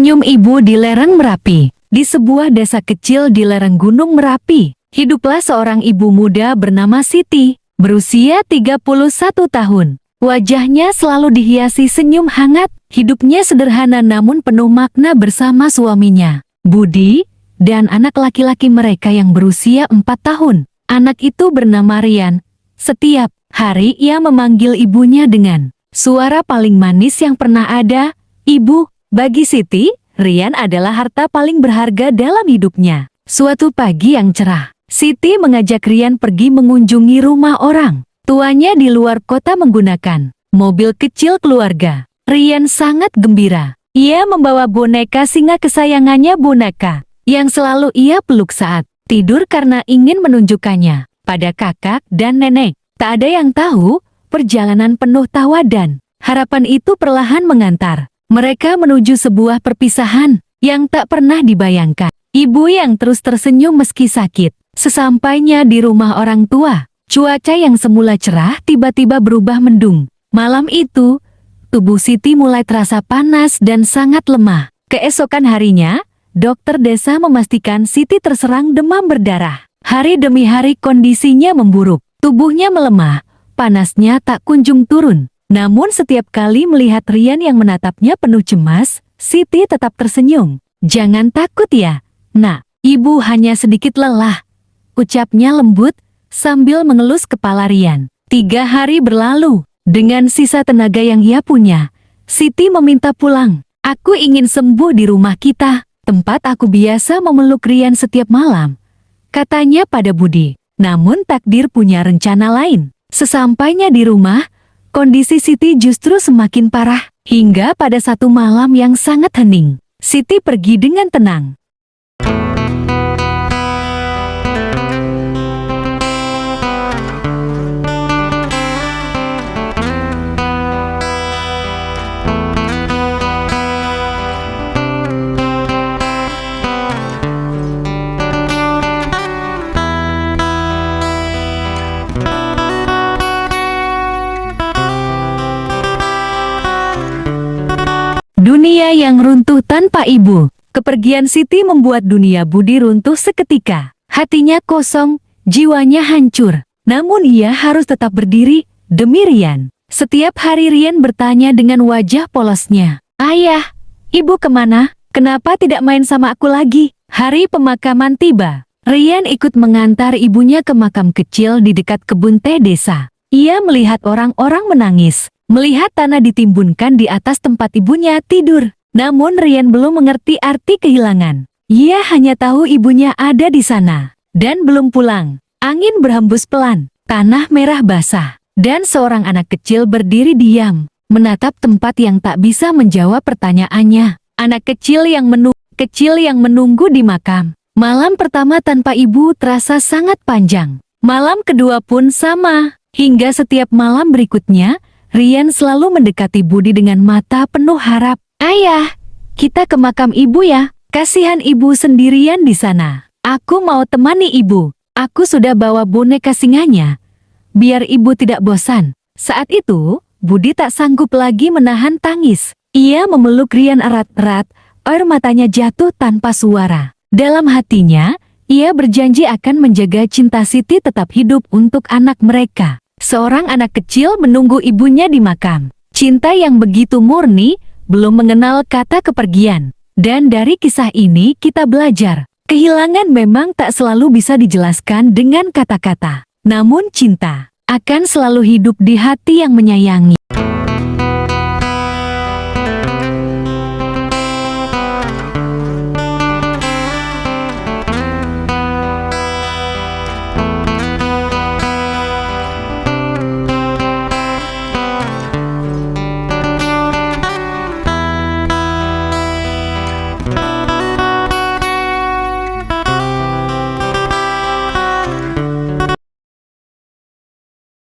Senyum ibu di lereng Merapi. Di sebuah desa kecil di lereng Gunung Merapi, hiduplah seorang ibu muda bernama Siti, berusia 31 tahun. Wajahnya selalu dihiasi senyum hangat, hidupnya sederhana namun penuh makna bersama suaminya, Budi, dan anak laki-laki mereka yang berusia 4 tahun. Anak itu bernama Rian. Setiap hari ia memanggil ibunya dengan suara paling manis yang pernah ada, "Ibu." Bagi Siti, Rian adalah harta paling berharga dalam hidupnya. Suatu pagi yang cerah, Siti mengajak Rian pergi mengunjungi rumah orang tuanya di luar kota menggunakan mobil kecil keluarga. Rian sangat gembira. Ia membawa boneka singa kesayangannya boneka, yang selalu ia peluk saat tidur karena ingin menunjukkannya pada kakak dan nenek. Tak ada yang tahu, perjalanan penuh tawa dan harapan itu perlahan mengantar mereka menuju sebuah perpisahan yang tak pernah dibayangkan. Ibu yang terus tersenyum meski sakit. Sesampainya di rumah orang tua, cuaca yang semula cerah tiba-tiba berubah mendung. Malam itu, tubuh Siti mulai terasa panas dan sangat lemah. Keesokan harinya, dokter desa memastikan Siti terserang demam berdarah. Hari demi hari kondisinya memburuk. Tubuhnya melemah, panasnya tak kunjung turun. Namun setiap kali melihat Rian yang menatapnya penuh cemas, Siti tetap tersenyum. "Jangan takut ya, Nak. Ibu hanya sedikit lelah," ucapnya lembut sambil mengelus kepala Rian. 3 hari berlalu. Dengan sisa tenaga yang ia punya, Siti meminta pulang. "Aku ingin sembuh di rumah kita, tempat aku biasa memeluk Rian setiap malam," katanya pada Budi. Namun takdir punya rencana lain. Sesampainya di rumah, kondisi Siti justru semakin parah. Hingga pada satu malam yang sangat hening, Siti pergi dengan tenang. Dunia yang runtuh tanpa ibu. Kepergian Siti membuat dunia Budi runtuh seketika. Hatinya kosong, jiwanya hancur. Namun ia harus tetap berdiri demi Rian. Setiap hari Rian bertanya dengan wajah polosnya, "Ayah, ibu kemana? Kenapa tidak main sama aku lagi?" Hari pemakaman tiba. Rian ikut mengantar ibunya ke makam kecil di dekat kebun teh desa. Ia melihat orang-orang menangis, melihat tanah ditimbunkan di atas tempat ibunya tidur. Namun Rian belum mengerti arti kehilangan. Ia hanya tahu ibunya ada di sana dan belum pulang. Angin berhembus pelan, tanah merah basah, dan seorang anak kecil berdiri diam, menatap tempat yang tak bisa menjawab pertanyaannya. Anak kecil yang menunggu di makam. Malam pertama tanpa ibu terasa sangat panjang. Malam kedua pun sama. Hingga setiap malam berikutnya, Rian selalu mendekati Budi dengan mata penuh harap. "Ayah, kita ke makam ibu ya. Kasihan ibu sendirian di sana. Aku mau temani ibu. Aku sudah bawa boneka singanya, biar ibu tidak bosan." Saat itu, Budi tak sanggup lagi menahan tangis. Ia memeluk Rian erat-erat, air matanya jatuh tanpa suara. Dalam hatinya, ia berjanji akan menjaga cinta Siti tetap hidup untuk anak mereka. Seorang anak kecil menunggu ibunya di makam. Cinta yang begitu murni, belum mengenal kata kepergian. Dan dari kisah ini kita belajar, kehilangan memang tak selalu bisa dijelaskan dengan kata-kata. Namun cinta akan selalu hidup di hati yang menyayangi.